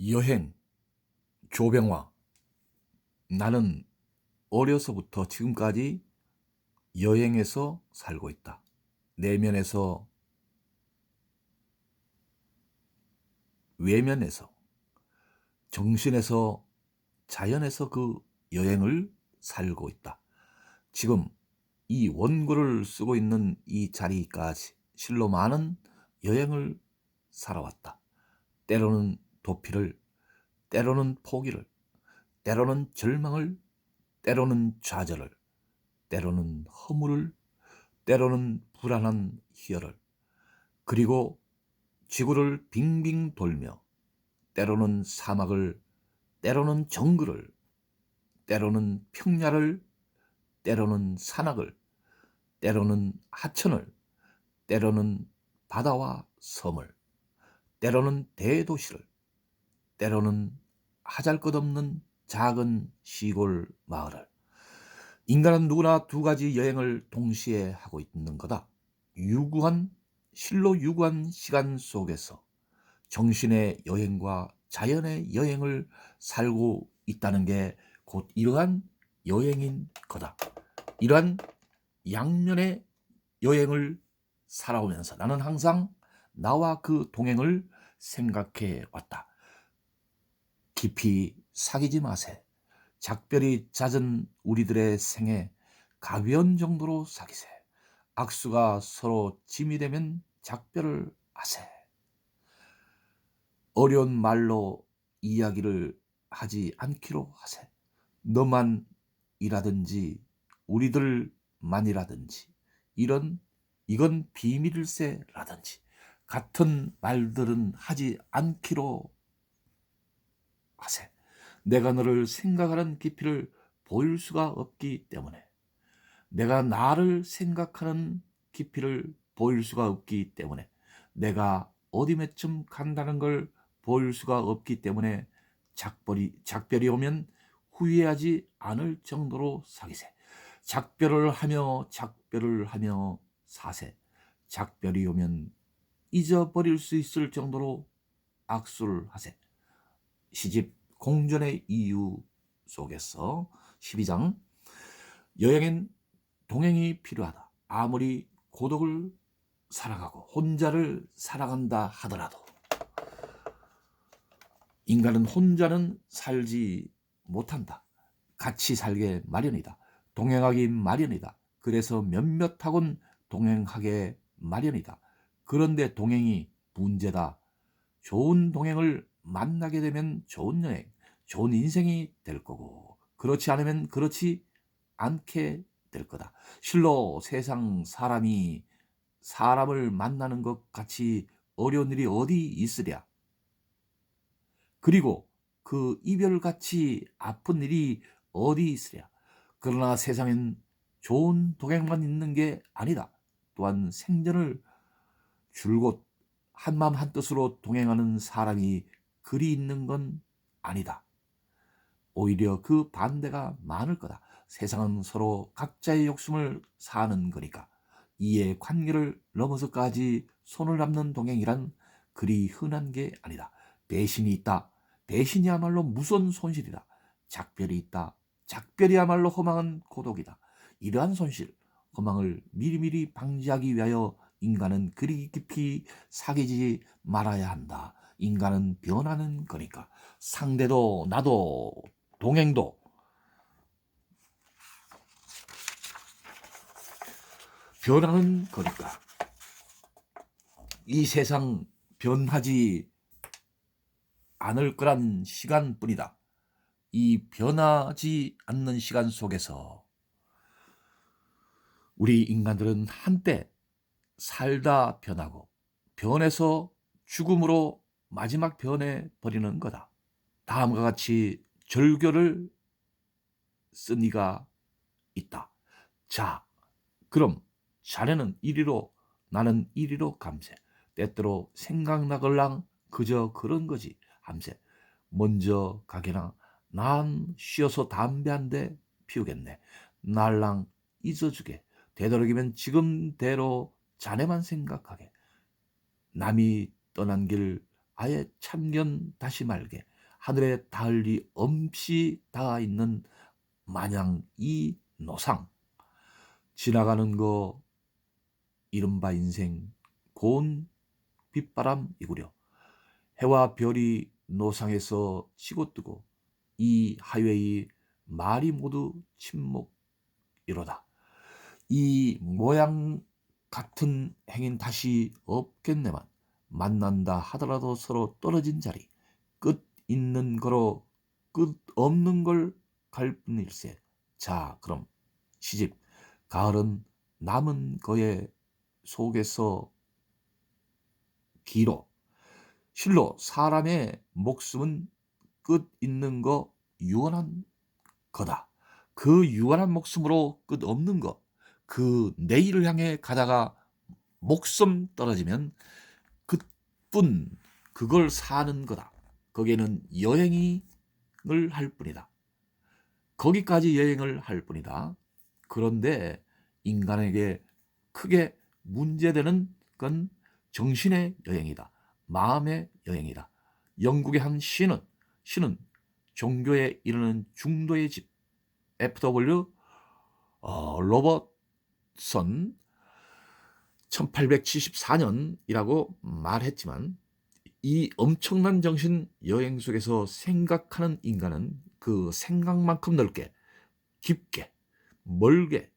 여행, 조병화. 나는 어려서부터 지금까지 여행에서 살고 있다. 내면에서, 외면에서, 정신에서, 자연에서 그 여행을 살고 있다. 지금 이 원고를 쓰고 있는 이 자리까지 실로 많은 여행을 살아왔다. 때로는 도피를, 때로는 포기를, 때로는 절망을, 때로는 좌절을, 때로는 허물을, 때로는 불안한 희열을, 그리고 지구를 빙빙 돌며 때로는 사막을, 때로는 정글을, 때로는 평야를, 때로는 산악을, 때로는 하천을, 때로는 바다와 섬을, 때로는 대도시를, 때로는 하잘것없는 작은 시골 마을을. 인간은 누구나 두 가지 여행을 동시에 하고 있는 거다. 실로 유구한 시간 속에서 정신의 여행과 자연의 여행을 살고 있다는 게 곧 이러한 여행인 거다. 이러한 양면의 여행을 살아오면서 나는 항상 나와 그 동행을 생각해 왔다. 깊이 사귀지 마세. 작별이 잦은 우리들의 생에 가벼운 정도로 사귀세. 악수가 서로 짐이 되면 작별을 하세. 어려운 말로 이야기를 하지 않기로 하세. 너만이라든지 우리들만이라든지 이건 비밀일세라든지 같은 말들은 하지 않기로 하세. 내가 너를 생각하는 깊이를 보일 수가 없기 때문에, 내가 나를 생각하는 깊이를 보일 수가 없기 때문에, 내가 어디쯤 간다는 걸 보일 수가 없기 때문에 작별이 오면 후회하지 않을 정도로 사귀세. 작별을 하며 사세. 작별이 오면 잊어버릴 수 있을 정도로 악수를 하세. 시집 공전의 이유 속에서 12장, 여행엔 동행이 필요하다. 아무리 고독을 살아가고 혼자를 살아간다 하더라도 인간은 혼자는 살지 못한다. 같이 살게 마련이다. 동행하기 마련이다. 그래서 몇몇하곤 동행하게 마련이다. 그런데 동행이 문제다. 좋은 동행을 만나게 되면 좋은 여행, 좋은 인생이 될 거고, 그렇지 않으면 그렇지 않게 될 거다. 실로 세상 사람이 사람을 만나는 것 같이 어려운 일이 어디 있으랴. 그리고 그 이별같이 아픈 일이 어디 있으랴. 그러나 세상엔 좋은 동행만 있는 게 아니다. 또한 생전을 줄곧 한마음 한뜻으로 동행하는 사람이 그리 있는 건 아니다. 오히려 그 반대가 많을 거다. 세상은 서로 각자의 욕심을 사는 거니까. 이에 관계를 넘어서까지 손을 잡는 동행이란 그리 흔한 게 아니다. 배신이 있다. 배신이야말로 무서운 손실이다. 작별이 있다. 작별이야말로 허망한 고독이다. 이러한 손실, 허망을 미리미리 방지하기 위하여 인간은 그리 깊이 사귀지 말아야 한다. 인간은 변하는 거니까. 상대도 나도 동행도 변하는 거니까. 이 세상 변하지 않을 거란 시간뿐이다. 이 변하지 않는 시간 속에서 우리 인간들은 한때 살다 변하고 변해서 죽음으로 마지막 변해 버리는 거다. 다음과 같이 절교를 쓴 이가 있다. 자, 그럼 자네는 이리로 나는 이리로 감세. 때때로 생각나걸랑 그저 그런 거지 함세. 먼저 가게나 난 쉬어서 담배 한 대 피우겠네. 날랑 잊어주게. 되도록이면 지금대로 자네만 생각하게. 남이 떠난 길 아예 참견 다시 말게 하늘에 닿을 리 없이 닿아 있는 마냥 이 노상 지나가는 거 이른바 인생 고운 빗바람이구려. 해와 별이 노상에서 치고뜨고 이 하회의 말이 모두 침묵이로다. 이 모양 같은 행인 다시 없겠네만 만난다 하더라도 서로 떨어진 자리 끝 있는 거로 끝 없는 걸 갈 뿐일세. 자 그럼 시집 가을은 남은 거에 속에서 길어 실로 사람의 목숨은 끝 있는 거 유한한 거다. 그 유한한 목숨으로 끝 없는 것, 그 내일을 향해 가다가 목숨 떨어지면 그뿐 그걸 사는 거다. 거기에는 여행을 할 뿐이다. 거기까지 여행을 할 뿐이다. 그런데 인간에게 크게 문제되는 건 정신의 여행이다. 마음의 여행이다. 영국의 한 시는 종교에 이르는 중도의 집 F.W. 로버트슨 1874년이라고 말했지만 이 엄청난 정신 여행 속에서 생각하는 인간은 그 생각만큼 넓게 깊게 멀게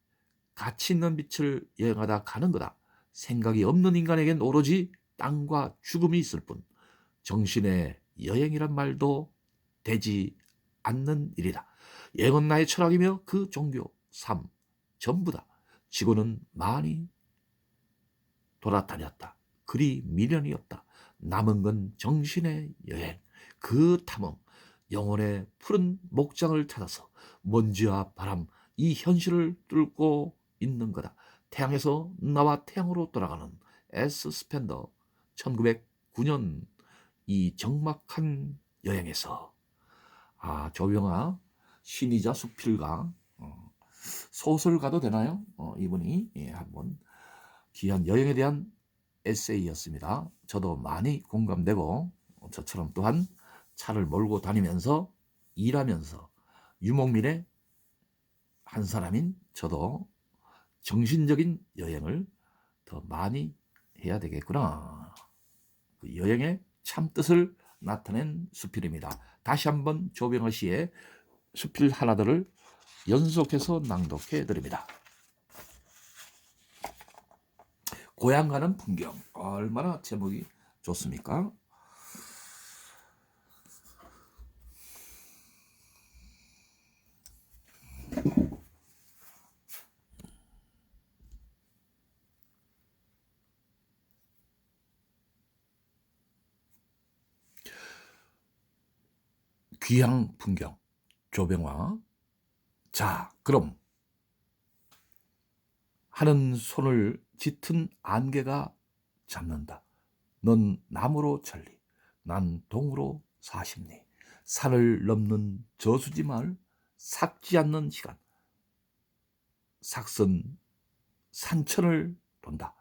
가치 있는 빛을 여행하다 가는 거다. 생각이 없는 인간에겐 오로지 땅과 죽음이 있을 뿐 정신의 여행이란 말도 되지 않는 일이다. 여행은 나의 철학이며 그 종교, 삶 전부다. 지구는 많이 돌아다녔다. 그리 미련이었다. 남은 건 정신의 여행, 그 탐험, 영혼의 푸른 목장을 찾아서 먼지와 바람, 이 현실을 뚫고 있는 거다. 태양에서 나와 태양으로 돌아가는 S 스펜더 1909년 이 적막한 여행에서 조병아 신이자 수필가 소설가도 되나요? 이분이 한번 귀한 여행에 대한 에세이였습니다. 저도 많이 공감되고 저처럼 또한 차를 몰고 다니면서 일하면서 유목민의 한 사람인 저도 정신적인 여행을 더 많이 해야 되겠구나. 그 여행의 참뜻을 나타낸 수필입니다. 다시 한번 조병호 씨의 수필 하나들을 연속해서 낭독해 드립니다. 고향 가는 풍경 얼마나 제목이 좋습니까? 귀향 풍경 조병화. 자 그럼 하는 손을 짙은 안개가 잡는다. 넌 나무로 천리 난 동으로 40리 산을 넘는 저수지 마을 삭지 않는 시간 삭선 산천을 돈다.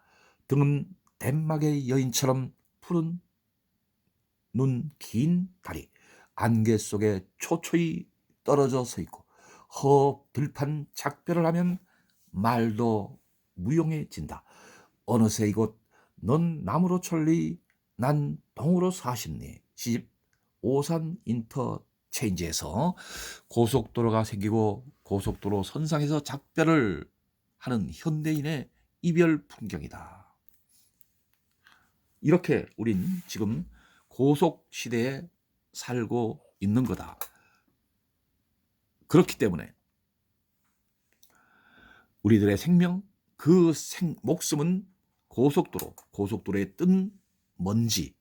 등은 덴막의 여인처럼 푸른 눈 긴 다리 안개 속에 초초히 떨어져 서 있고 허 들판 작별을 하면 말도 무용해진다. 어느새 이곳 넌 나무로 천리 난 동으로 40리 시집 오산 인터체인지에서 고속도로가 생기고 고속도로 선상에서 작별을 하는 현대인의 이별 풍경이다. 이렇게 우린 지금 고속 시대에 살고 있는 거다. 그렇기 때문에 우리들의 생명, 그 목숨은 고속도로에 뜬 먼지,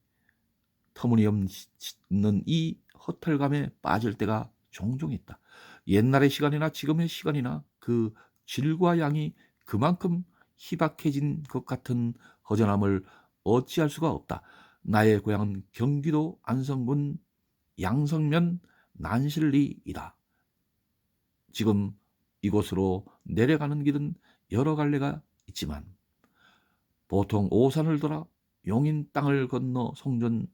터무니없는 이 허탈감에 빠질 때가 종종 있다. 옛날의 시간이나 지금의 시간이나 그 질과 양이 그만큼 희박해진 것 같은 허전함을 어찌할 수가 없다. 나의 고향은 경기도 안성군 양성면 난실리이다. 지금 이곳으로 내려가는 길은 여러 갈래가 있지만 보통 오산을 돌아 용인 땅을 건너 송전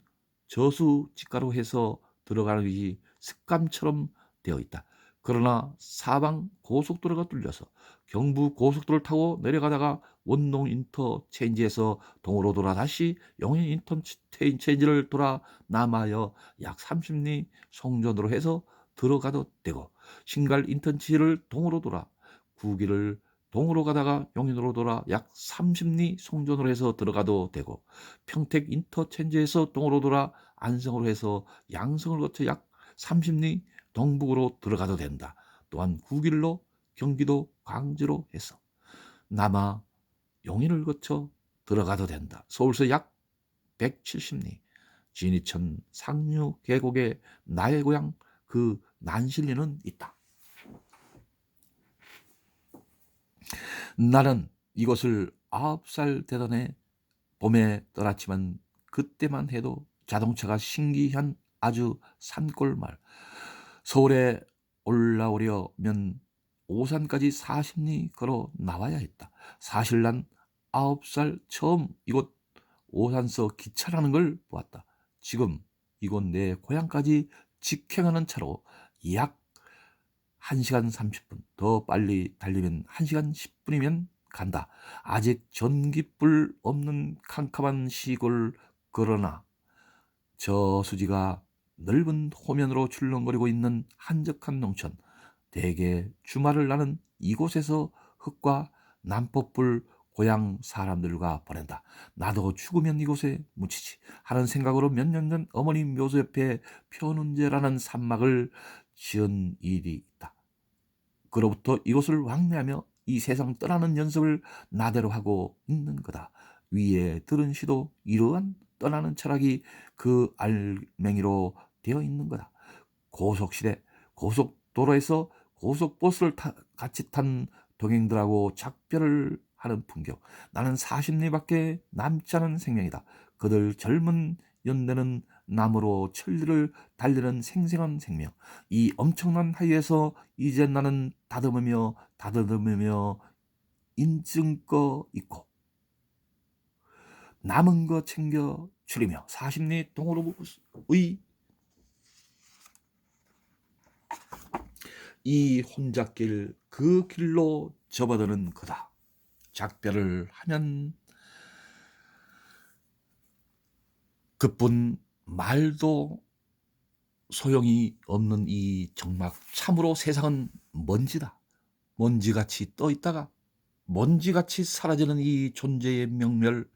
저수지가로 해서 들어가는 것이 습관처럼 되어 있다. 그러나 사방 고속도로가 뚫려서 경부 고속도로를 타고 내려가다가 원동 인터체인지에서 동으로 돌아 다시 용인 인터체인지를 돌아 남하여 약 30리 송전으로 해서 들어가도 되고, 신갈 인터체인지를 동으로 돌아 구기를 동으로 가다가 용인으로 돌아 약 30리 송전으로 해서 들어가도 되고, 평택 인터체인지에서 동으로 돌아 안성으로 해서 양성을 거쳐 약 30리 동북으로 들어가도 된다. 또한 구길로 경기도 광주로 해서 남아 용인을 거쳐 들어가도 된다. 서울서 약 170리 진이천 상류 계곡에 나의 고향 그 난실리는 있다. 나는 이곳을 9살 되던 해 봄에 떠났지만 그때만 해도 자동차가 신기한 아주 산골마을. 서울에 올라오려면 오산까지 40리 걸어 나와야 했다. 사실 난 9살 처음 이곳 오산서 기차라는 걸 보았다. 지금 이곳 내 고향까지 직행하는 차로 약 1시간 30분, 더 빨리 달리면 1시간 10분이면 간다. 아직 전기불 없는 캄캄한 시골, 그러나 저수지가 넓은 호면으로 출렁거리고 있는 한적한 농촌, 대개 주말을 나는 이곳에서 흙과 난폭불 고향 사람들과 보낸다. 나도 죽으면 이곳에 묻히지 하는 생각으로 몇 년 전 어머님 묘소 옆에 표눈제라는 산막을 지은 일이 있다. 그로부터 이곳을 왕래하며 이 세상 떠나는 연습을 나대로 하고 있는 거다. 위에 들은 시도 이러한 떠나는 철학이 그 알맹이로 되어 있는 거다. 고속시대 고속도로에서 고속버스를 같이 탄 동행들하고 작별을 하는 풍경. 나는 40리밖에 남지 않은 생명이다. 그들 젊은 연대는 나무로 천리를 달리는 생생한 생명. 이 엄청난 하이에서 이제 나는 다듬으며 인증 거 있고 남은 거 챙겨 추리며 40리 동으로의 이 혼잣길 그 길로 접어드는 거다. 작별을 하면 그뿐 말도 소용이 없는 이 정막. 참으로 세상은 먼지다. 먼지같이 떠 있다가 먼지같이 사라지는 이 존재의 명멸,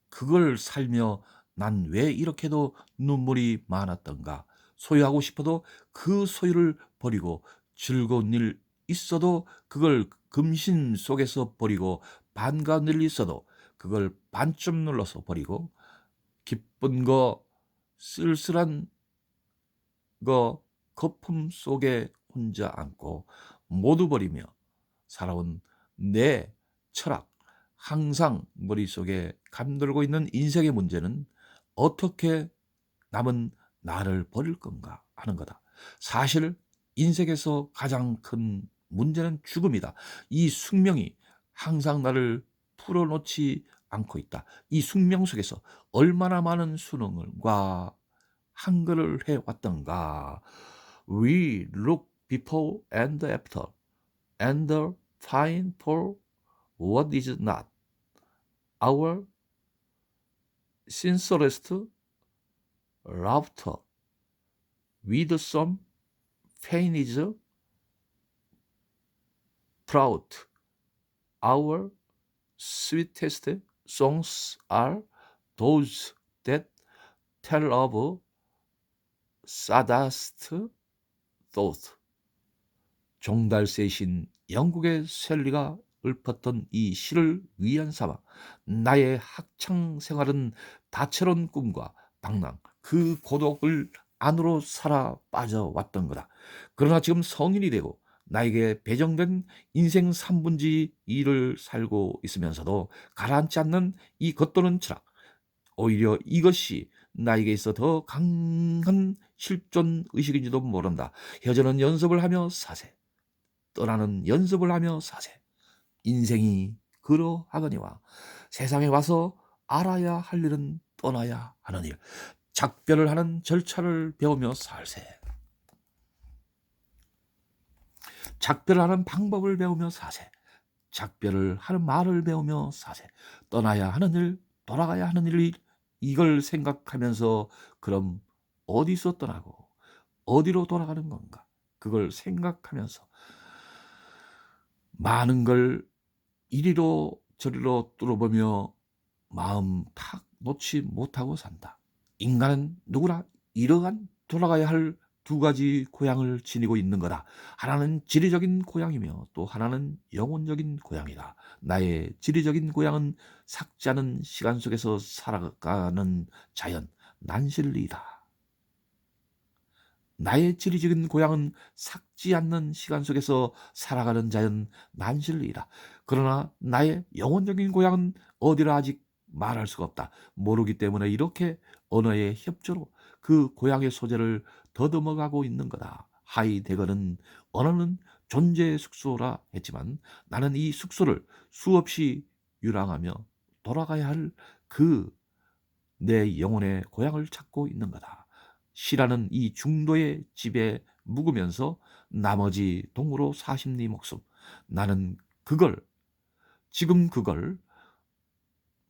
그걸 살며 난 왜 이렇게도 눈물이 많았던가. 소유하고 싶어도 그 소유를 버리고, 즐거운 일 있어도 그걸 금신 속에서 버리고, 반가운 일 있어도 그걸 반쯤 눌러서 버리고, 기쁜 거 쓸쓸한 거 거품 속에 혼자 안고 모두 버리며 살아온 내 철학, 항상 머릿속에 감돌고 있는 인생의 문제는 어떻게 남은 나를 버릴 건가 하는 거다. 사실 인생에서 가장 큰 문제는 죽음이다. 이 숙명이 항상 나를 풀어놓지 않고 있다. 이 숙명 속에서 얼마나 많은 수능과 한글을 해왔던가. We look before and after and find for what is not. Our sincerest laughter with some pain is proud. Our sweetest songs are those that tell of saddest thought. 종달새신 영국의 셀리가 읊었던 이 시를 위안 삼아 나의 학창 생활은 다채로운 꿈과 방랑, 그 고독을 안으로 살아 빠져왔던 거다. 그러나 지금 성인이 되고 나에게 배정된 인생 3분지 2를 살고 있으면서도 가라앉지 않는 이 겉도는 철학, 오히려 이것이 나에게 있어 더 강한 실존 의식인지도 모른다. 여전한 연습을 하며 사세, 떠나는 연습을 하며 사세. 인생이 그러하거니와 세상에 와서 알아야 할 일은 떠나야 하는 일. 작별을 하는 절차를 배우며 살세. 작별을 하는 방법을 배우며 사세. 작별을 하는 말을 배우며 사세. 떠나야 하는 일, 돌아가야 하는 일, 이걸 생각하면서 그럼 어디서 떠나고 어디로 돌아가는 건가? 그걸 생각하면서 많은 걸 이리로 저리로 뚫어보며 마음 탁 놓지 못하고 산다. 인간은 누구나 이러한 돌아가야 할 두 가지 고향을 지니고 있는 거다. 하나는 지리적인 고향이며 또 하나는 영혼적인 고향이다. 나의 지리적인 고향은 삭지 않은 시간 속에서 살아가는 자연, 난실리이다. 나의 지리적인 고향은 삭지 않는 시간 속에서 살아가는 자연, 난실리이다. 그러나 나의 영혼적인 고향은 어디라 아직 말할 수가 없다. 모르기 때문에 이렇게 언어의 협조로 그 고향의 소재를 더듬어가고 있는 거다. 하이데거는 언어는 존재의 숙소라 했지만 나는 이 숙소를 수없이 유랑하며 돌아가야 할 그 내 영혼의 고향을 찾고 있는 거다. 시라는 이 중도의 집에 묵으면서 나머지 동으로 사십 리 목숨. 나는 그걸, 지금 그걸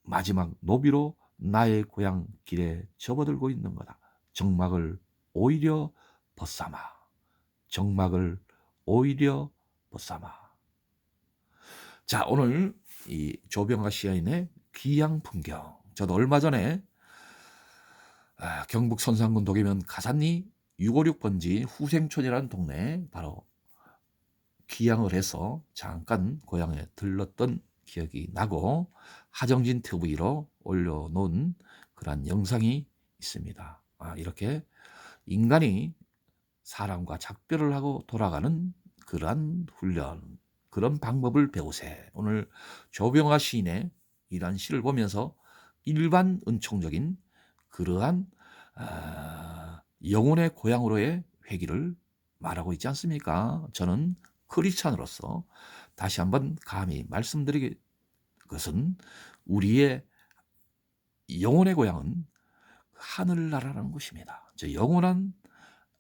마지막 노비로 나의 고향 길에 접어들고 있는 거다. 정막을 오히려 벗삼아. 정막을 오히려 벗삼아. 자, 오늘 이 조병아 시인의 귀향 풍경. 저도 얼마 전에 경북 선산군 도계면 가산리 656번지 후생촌이라는 동네에 바로 귀향을 해서 잠깐 고향에 들렀던 기억이 나고 하정진 TV로 올려놓은 그런 영상이 있습니다. 이렇게 인간이 사람과 작별을 하고 돌아가는 그러한 훈련, 그런 방법을 배우세. 오늘 조병아 시인의 이러한 시를 보면서 일반 은총적인 그러한 영혼의 고향으로의 회귀를 말하고 있지 않습니까? 저는 크리스찬으로서 다시 한번 감히 말씀드리는 것은 우리의 영혼의 고향은 하늘나라라는 것입니다. 저 영원한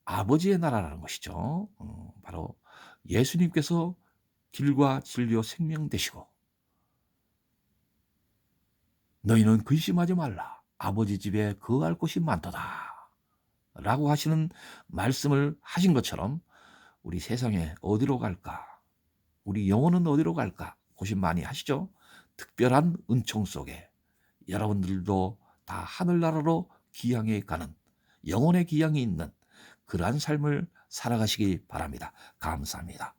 아버지의 나라라는 것이죠. 바로 예수님께서 길과 진리와 생명 되시고 너희는 근심하지 말라. 아버지 집에 거할 곳이 많도다. 라고 하시는 말씀을 하신 것처럼 우리 세상에 어디로 갈까? 우리 영혼은 어디로 갈까? 고심 많이 하시죠? 특별한 은총 속에 여러분들도 다 하늘나라로 귀향해 가는 영혼의 귀향이 있는 그러한 삶을 살아가시기 바랍니다. 감사합니다.